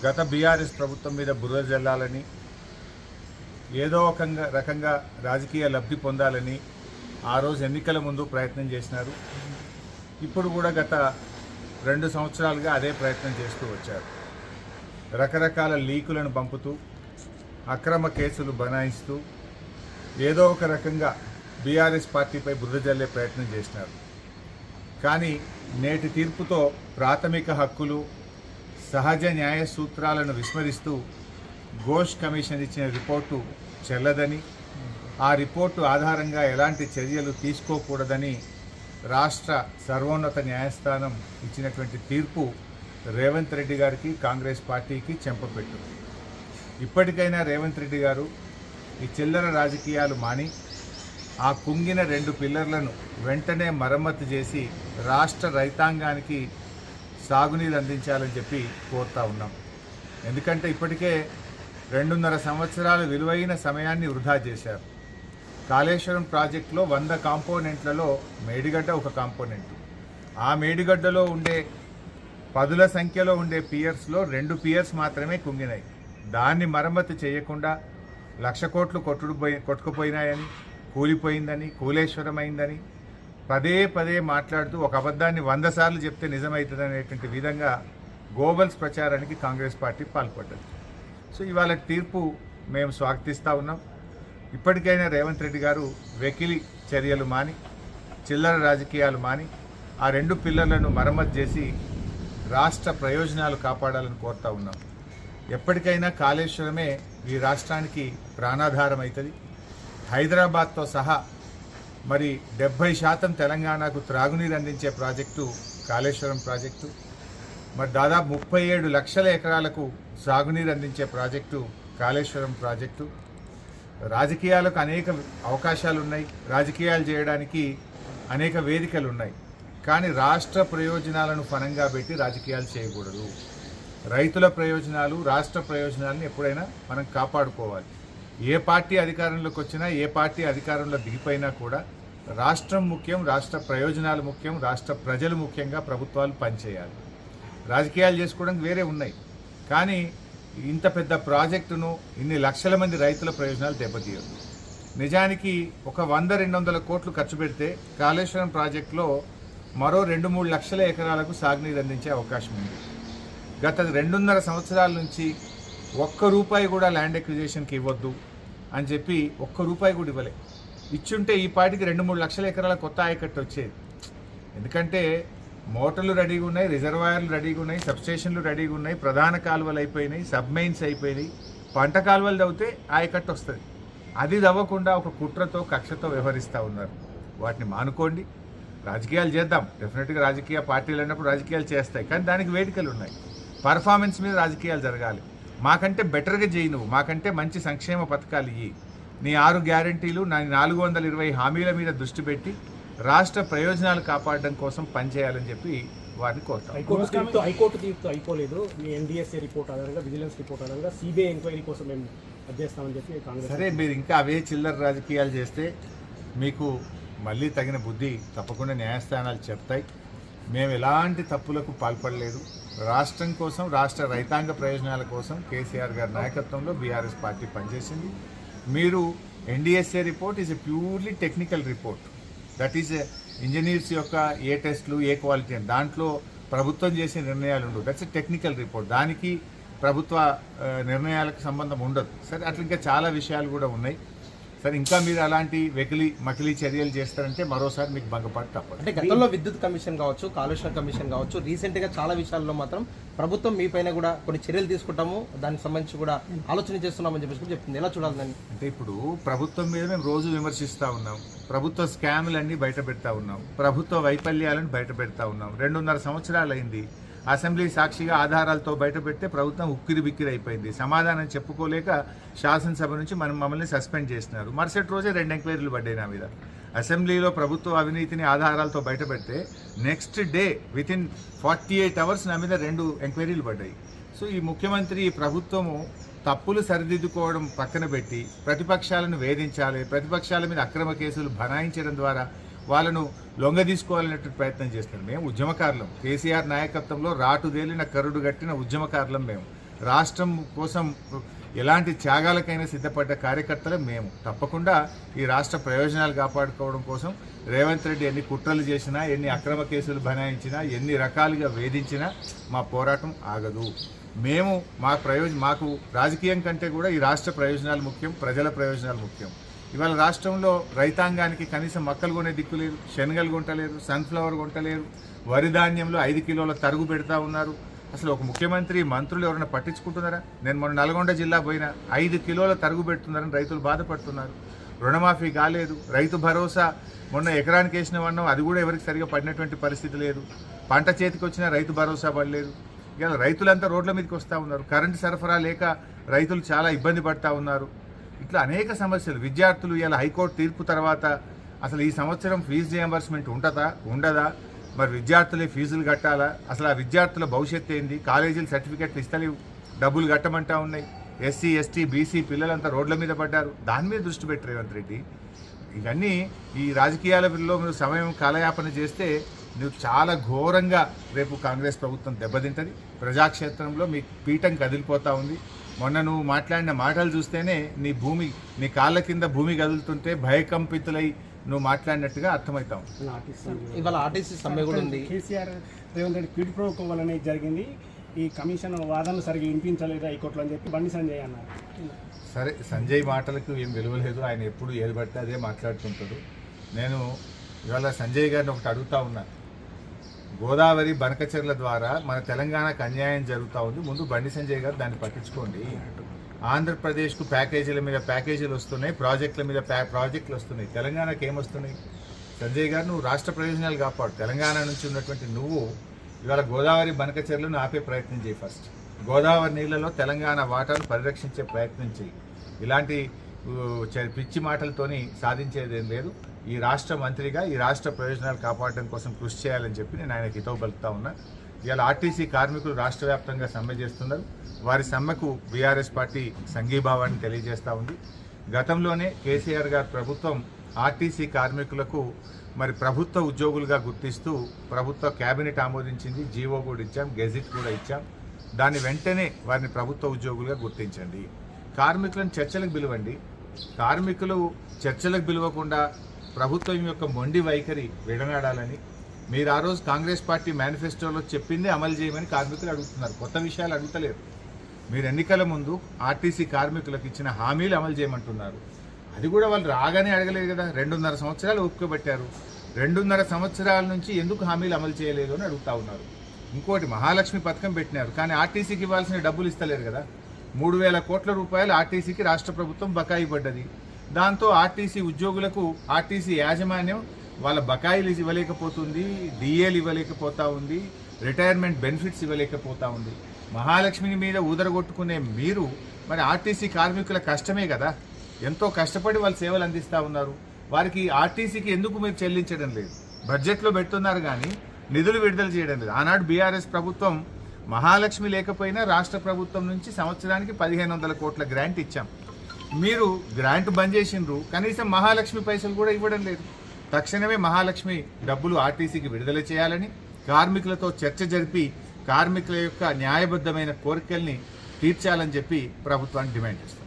గత బీఆర్ఎస్ ప్రభుత్వం మీద బురద జల్లాలని, ఏదో ఒక రకంగా రాజకీయ లబ్ధి పొందాలని ఆ రోజు ఎన్నికల ముందు ప్రయత్నం చేసినారు. ఇప్పుడు కూడా గత 2 సంవత్సరాలుగా అదే ప్రయత్నం చేస్తూ వచ్చారు. రకరకాల లీకులను పంపుతూ, అక్రమ కేసులు బనాయిస్తూ ఏదో ఒక రకంగా బీఆర్ఎస్ పార్టీపై బురద జల్లే ప్రయత్నం చేసినారు. కానీ నేటి తీర్పుతో ప్రాథమిక హక్కులు, సహజ న్యాయ సూత్రాలను విస్మరిస్తూ ఘోష్ కమిషన్ ఇచ్చిన రిపోర్టు చెల్లదని, ఆ రిపోర్టు ఆధారంగా ఎలాంటి చర్యలు తీసుకోకూడదని రాష్ట్ర సర్వోన్నత న్యాయస్థానం ఇచ్చినటువంటి తీర్పు రేవంత్ రెడ్డి గారికి, కాంగ్రెస్ పార్టీకి చెంపపెట్టు. ఇప్పటికైనా రేవంత్ రెడ్డి గారు ఈ చిల్లర రాజకీయాలు మాని ఆ కుంగిన 2 పిల్లర్లను వెంటనే మరమ్మతు చేసి రాష్ట్ర రైతాంగానికి సాగునీరు అందించాలని చెప్పి కోరుతా ఉన్నాం. ఎందుకంటే ఇప్పటికే 2.5 సంవత్సరాల విలువైన సమయాన్ని వృధా చేశారు. కాళేశ్వరం ప్రాజెక్టులో 100 కాంపోనెంట్లలో మేడిగడ్డ ఒక కాంపోనెంట్. ఆ మేడిగడ్డలో ఉండే పదుల సంఖ్యలో ఉండే పియర్స్లో 2 పియర్స్ మాత్రమే కుంగినాయి. దాన్ని మరమ్మతు చేయకుండా 1,00,000 కోట్లు కొట్టుకుపోయినాయని, కూలిపోయిందని, కూలేశ్వరమైందని పదే మాట్లాడుతూ ఒక అబద్ధాన్ని 100 సార్లు చెప్తే నిజమవుతుందనేటువంటి విధంగా గోబల్స్ ప్రచారానికి కాంగ్రెస్ పార్టీ పాల్పడ్డది. సో ఇవాళ తీర్పు మేము స్వాగతిస్తూ ఉన్నాం. ఇప్పటికైనా రేవంత్ రెడ్డి గారు వెకిలి చర్యలు మాని, చిల్లర రాజకీయాలు మాని ఆ 2 పిల్లర్లను మరమ్మతు చేసి రాష్ట్ర ప్రయోజనాలు కాపాడాలని కోరుతా ఉన్నాం. ఎప్పటికైనా కాళేశ్వరమే ఈ రాష్ట్రానికి ప్రాణాధారం అవుతుంది. హైదరాబాద్తో సహా మరి 70% తెలంగాణకు త్రాగునీరు అందించే ప్రాజెక్టు కాళేశ్వరం ప్రాజెక్టు. మరి దాదాపు 37 లక్షల ఎకరాలకు సాగునీరు అందించే ప్రాజెక్టు కాళేశ్వరం ప్రాజెక్టు. రాజకీయాలకు అనేక అవకాశాలు ఉన్నాయి, రాజకీయాలు చేయడానికి అనేక వేదికలు ఉన్నాయి. కానీ రాష్ట్ర ప్రయోజనాలను ఫలంగా పెట్టి రాజకీయాలు చేయకూడదు. రైతుల ప్రయోజనాలు, రాష్ట్ర ప్రయోజనాలను ఎప్పుడైనా మనం కాపాడుకోవాలి. ఏ పార్టీ అధికారంలోకి వచ్చినా, ఏ పార్టీ అధికారంలో దిగిపోయినా కూడా రాష్ట్రం ముఖ్యం, రాష్ట్ర ప్రయోజనాలు ముఖ్యం, రాష్ట్ర ప్రజలు ముఖ్యంగా ప్రభుత్వాలు పనిచేయాలి. రాజకీయాలు చేసుకోవడానికి వేరే ఉన్నాయి, కానీ ఇంత పెద్ద ప్రాజెక్టును ఇన్ని లక్షల మంది రైతుల ప్రయోజనాలు దెబ్బతీయదు. నిజానికి ఒక 100-200 కోట్లు ఖర్చు పెడితే కాళేశ్వరం ప్రాజెక్టులో మరో 2-3 లక్షల ఎకరాలకు సాగునీరు అందించే అవకాశం ఉంది. గత 2.5 సంవత్సరాల నుంచి ₹1 కూడా ల్యాండ్ ఎక్విజిషన్కి ఇవ్వద్దు అని చెప్పి ₹1 కూడా ఇవ్వలే. ఇచ్చుంటే ఈ పాటికి 2-3 లక్షల ఎకరాల కొత్త ఆయకట్టు వచ్చేది. ఎందుకంటే మోటార్లు రెడీగా ఉన్నాయి, రిజర్వాయర్లు రెడీగా ఉన్నాయి, సబ్స్టేషన్లు రెడీగా ఉన్నాయి, ప్రధాన కాలువలు అయిపోయినాయి, సబ్మెయిన్స్ అయిపోయినాయి, పంట కాలువలు తవ్వితే ఆయకట్టు వస్తుంది. అది తవ్వకుండా ఒక కుట్రతో, కక్షతో వ్యవహరిస్తూ ఉన్నారు. వాటిని మానుకోండి. రాజకీయాలు చేద్దాం, డెఫినెట్గా రాజకీయ పార్టీలు అన్నప్పుడు రాజకీయాలు చేస్తాయి, కానీ దానికి వేదికలు ఉన్నాయి. పర్ఫార్మెన్స్ మీద రాజకీయాలు జరగాలి. మాకంటే బెటర్గా చేయి, నువ్వు మాకంటే మంచి సంక్షేమ పథకాలు ఇయ్యి, నీ 6 గ్యారంటీలు, నా 420 హామీల మీద దృష్టి పెట్టి రాష్ట్ర ప్రయోజనాలు కాపాడడం కోసం పనిచేయాలని చెప్పి వారిని కోరుతాం. హైకోర్టు తీర్పు అయిపోలేదు. మీ ఎన్డీఎస్ఏ రిపోర్ట్ ఆధారంగా, విజిలెన్స్ రిపోర్ట్ ఆధారంగా సిబిఐ ఎంక్వైరీ కోసం మేము చేస్తామని చెప్పి కాంగ్రెస్. సరే, మీరు ఇంకా అవే చిల్లర రాజకీయాలు చేస్తే మీకు మళ్ళీ తగిన బుద్ధి తప్పకుండా న్యాయస్థానాలు చెప్తాయి. మేము ఎలాంటి తప్పులకు పాల్పడలేదు. రాష్ట్రం కోసం, రాష్ట్ర రైతాంగ ప్రయోజనాల కోసం కేసీఆర్ గారి నాయకత్వంలో బీఆర్ఎస్ పార్టీ పనిచేసింది. మీరు NDSA report is a purely technical report. That is engineers యొక్క ఏ టెస్టులు, ఏ క్వాలిటీ అని దాంట్లో ప్రభుత్వం చేసే నిర్ణయాలు ఉండవు. That's a technical report. దానికి ప్రభుత్వ నిర్ణయాలకు సంబంధం ఉండదు. సరే, అట్లా ఇంకా చాలా విషయాలు కూడా ఉన్నాయి. సరే, ఇంకా మీరు అలాంటి మకిలీ చర్యలు చేస్తారంటే మరోసారి మీకు భంగపాటు తప్పదు. అంటే గతంలో విద్యుత్ కమిషన్ కావచ్చు, కాలుష్య కమిషన్ కావచ్చు, రీసెంట్గా చాలా విషయాల్లో మాత్రం ప్రభుత్వం మీ పైన కూడా కొన్ని చర్యలు తీసుకుంటాము, దానికి సంబంధించి కూడా ఆలోచన చేస్తున్నామని చెప్పేసి చెప్తుంది. ఎలా చూడాలి దాన్ని? అంటే ఇప్పుడు ప్రభుత్వం మీద మేము రోజు విమర్శిస్తూ ఉన్నాం, ప్రభుత్వ స్కాములన్నీ బయట పెడతా ఉన్నాం, ప్రభుత్వ వైఫల్యాలను బయట పెడతా ఉన్నాం. 2.5 సంవత్సరాలు అయింది. అసెంబ్లీ సాక్షిగా ఆధారాలతో బయట పెడితే ప్రభుత్వం ఉక్కిరి అయిపోయింది. సమాధానం చెప్పుకోలేక శాసనసభ నుంచి మమ్మల్ని సస్పెండ్ చేసినారు. మరుసటి రోజే 2 ఎంక్వైరీలు పడ్డాయి నా మీద. అసెంబ్లీలో ప్రభుత్వ అవినీతిని ఆధారాలతో బయట పెడితే నెక్స్ట్ డే వితిన్ 48 అవర్స్ నా మీద 2 ఎంక్వైరీలు పడ్డాయి. సో ఈ ముఖ్యమంత్రి, ఈ ప్రభుత్వము తప్పులు సరిదిద్దుకోవడం పక్కన పెట్టి ప్రతిపక్షాలను వేధించాలి, ప్రతిపక్షాల మీద అక్రమ కేసులు బనాయించడం ద్వారా వాళ్ళను లొంగదీసుకోవాలనేటువంటి ప్రయత్నం చేస్తారు. మేము ఉద్యమకారులం, కేసీఆర్ నాయకత్వంలో రాటుదేలిన కరుడు గట్టిన ఉద్యమకారులం మేము. రాష్ట్రం కోసం ఎలాంటి త్యాగాలకైనా సిద్ధపడ్డ కార్యకర్తలు మేము. తప్పకుండా ఈ రాష్ట్ర ప్రయోజనాలు కాపాడుకోవడం కోసం రేవంత్ రెడ్డి ఎన్ని కుట్రలు చేసినా, ఎన్ని అక్రమ కేసులు బనాయించినా, ఎన్ని రకాలుగా వేధించినా మా పోరాటం ఆగదు. మేము మాకు రాజకీయం కంటే కూడా ఈ రాష్ట్ర ప్రయోజనాలు ముఖ్యం, ప్రజల ప్రయోజనాలు ముఖ్యం. ఇవాళ రాష్ట్రంలో రైతాంగానికి కనీసం మక్కలు కొనే దిక్కు లేదు, శనగలు కొంటలేరు, సన్ఫ్లవర్ కొంటలేరు, వరి ధాన్యంలో 5 కిలోల తరుగు పెడతా ఉన్నారు. అసలు ఒక ముఖ్యమంత్రి, మంత్రులు ఎవరైనా పట్టించుకుంటున్నారా? నేను మొన్న నల్గొండ జిల్లా పోయినా 5 కిలోల తరుగు పెడుతున్నారని రైతులు బాధపడుతున్నారు. రుణమాఫీ కాలేదు, రైతు భరోసా మొన్న ఎకరానికి వేసిన వన్నం అది కూడా ఎవరికి సరిగా పడినటువంటి పరిస్థితి లేదు. పంట చేతికి వచ్చినా రైతు భరోసా పడలేదు. ఇవాళ రైతులంతా రోడ్ల మీదకి వస్తూ ఉన్నారు. కరెంటు సరఫరా లేక రైతులు చాలా ఇబ్బంది పడుతూ ఉన్నారు. ఇట్లా అనేక సమస్యలు. విద్యార్థులు ఇలా హైకోర్టు తీర్పు తర్వాత అసలు ఈ సంవత్సరం ఫీజు రియంబర్స్మెంట్ ఉంటుందా ఉండదా, మరి విద్యార్థులే ఫీజులు కట్టాలా, అసలు ఆ విద్యార్థుల భవిష్యత్తు ఏంది, కాలేజీలు సర్టిఫికెట్లు ఇస్తలేవు, డబ్బులు కట్టమంటా ఉన్నాయి. ఎస్సీ ఎస్టీ బీసీ పిల్లలంతా రోడ్ల మీద పడ్డారు. దాని మీద దృష్టి పెట్టి రేవంత్ రెడ్డి ఇవన్నీ ఈ రాజకీయాలలో మీరు సమయం కాలయాపన చేస్తే నువ్వు చాలా ఘోరంగా రేపు కాంగ్రెస్ ప్రభుత్వం దెబ్బతింటుంది. ప్రజాక్షేత్రంలో మీ పీఠం కదిలిపోతూ ఉంది. మొన్న నువ్వు మాట్లాడిన మాటలు చూస్తేనే నీ కాళ్ళ కింద భూమి కదులుతుంటే భయకంపితులై నువ్వు మాట్లాడినట్టుగా అర్థమవుతాం. ఇవాళ ఆర్టీసీ సమ్మె కూడా ఉంది. KCR Revanth Reddy quid pro quo వల్లనే జరిగింది, ఈ కమిషన్ వాదనలు సరిగ్గా వినిపించలేదు హైకోర్టులో అని చెప్పి బండి సంజయ్ అన్నారు. సరే, సంజయ్ మాటలకు ఏం విలువలేదు. ఆయన ఎప్పుడు ఏది పడితే అదే మాట్లాడుతుంటాడు. నేను ఇవాళ సంజయ్ గారిని ఒకటి అడుగుతా ఉన్నా. గోదావరి బనకచెర్ల ద్వారా మన తెలంగాణకు అన్యాయం జరుగుతూ ఉంది. ముందు బండి సంజయ్ గారు దాన్ని పట్టించుకోండి. ఆంధ్రప్రదేశ్కు ప్యాకేజీల మీద ప్యాకేజీలు వస్తున్నాయి, ప్రాజెక్టుల మీద ప్రాజెక్టులు వస్తున్నాయి. తెలంగాణకు ఏమొస్తున్నాయి? సంజయ్ గారు, నువ్వు రాష్ట్ర ప్రయోజనాలు కాపాడు. తెలంగాణ నుంచి ఉన్నటువంటి నువ్వు ఇవాళ గోదావరి బనకచెర్లను ఆపే ప్రయత్నం చేయి. ఫస్ట్ గోదావరి నీళ్లలో తెలంగాణ వాటాను పరిరక్షించే ప్రయత్నం చేయి. ఇలాంటి పిచ్చి మాటలతోని సాధించేదేం లేదు. ఈ రాష్ట్ర మంత్రిగా ఈ రాష్ట్ర ప్రయోజనాలు కాపాడడం కోసం కృషి చేయాలని చెప్పి నేను ఆయనకి హితవు పలుకుతా ఉన్నా. ఇవాళ ఆర్టీసీ కార్మికులు రాష్ట్ర వ్యాప్తంగా సమ్మె చేస్తున్నారు. వారి సమ్మెకు బీఆర్ఎస్ పార్టీ సంఘీభావాన్ని తెలియజేస్తూ ఉంది. గతంలోనే కేసీఆర్ గారి ప్రభుత్వం ఆర్టీసీ కార్మికులకు మరి ప్రభుత్వ ఉద్యోగులుగా గుర్తిస్తూ ప్రభుత్వ క్యాబినెట్ ఆమోదించింది, జీవో కూడా ఇచ్చాం, గెజిట్ కూడా ఇచ్చాం. దాని వెంటనే వారిని ప్రభుత్వ ఉద్యోగులుగా గుర్తించండి. కార్మికులను చర్చలకు పిలవండి. కార్మికులు చర్చలకు పిలవకుండా ప్రభుత్వం యొక్క మొండి వైఖరి విడనాడాలని మీరు ఆ రోజు కాంగ్రెస్ పార్టీ మేనిఫెస్టోలో చెప్పిందే అమలు చేయమని కార్మికులు అడుగుతున్నారు. కొత్త విషయాలు అడుగుతలేరు. మీరు ఎన్నికల ముందు ఆర్టీసీ కార్మికులకు ఇచ్చిన హామీలు అమలు చేయమంటున్నారు. అది కూడా వాళ్ళు రాగానే అడగలేదు కదా. 2.5 సంవత్సరాలు ఒప్పుకోబెట్టారు. 2.5 సంవత్సరాల నుంచి ఎందుకు హామీలు అమలు చేయలేదు అని అడుగుతా ఉన్నారు. ఇంకోటి, మహాలక్ష్మి పథకం పెట్టినారు, కానీ ఆర్టీసీకి ఇవ్వాల్సిన డబ్బులు ఇస్తలేరు కదా. 3,000 కోట్ల రూపాయలు ఆర్టీసీకి రాష్ట్ర ప్రభుత్వం బకాయి పడ్డది. దాంతో ఆర్టీసీ ఉద్యోగులకు ఆర్టీసీ యాజమాన్యం వాళ్ళ బకాయిలు ఇవ్వలేకపోతుంది, డిఏలు ఇవ్వలేకపోతా ఉంది, రిటైర్మెంట్ బెనిఫిట్స్ ఇవ్వలేకపోతా ఉంది. మహాలక్ష్మిని మీద ఊదరగొట్టుకునే మీరు మరి ఆర్టీసీ కార్మికుల కష్టమే కదా, ఎంతో కష్టపడి వాళ్ళు సేవలు అందిస్తూ ఉన్నారు. వారికి ఆర్టీసీకి ఎందుకు మీరు చెల్లించడం లేదు? బడ్జెట్లో పెడుతున్నారు కానీ నిధులు విడుదల చేయడం లేదు. ఆనాడు బీఆర్ఎస్ ప్రభుత్వం మహాలక్ష్మి లేకపోయినా రాష్ట్ర ప్రభుత్వం నుంచి సంవత్సరానికి 1,500 కోట్ల గ్రాంట్ ఇచ్చాం. మీరు గ్రాంట్ బంద్ చేసిండ్రు, కనీసం మహాలక్ష్మి పైసలు కూడా ఇవ్వడం లేదు. తక్షణమే మహాలక్ష్మి డబ్బులు ఆర్టీసీకి విడుదల చేయాలని కార్మికులతో చర్చ జరిపి కార్మికుల యొక్క న్యాయబద్ధమైన కోరికల్ని తీర్చాలని చెప్పి ప్రభుత్వాన్ని డిమాండ్ చేస్తారు.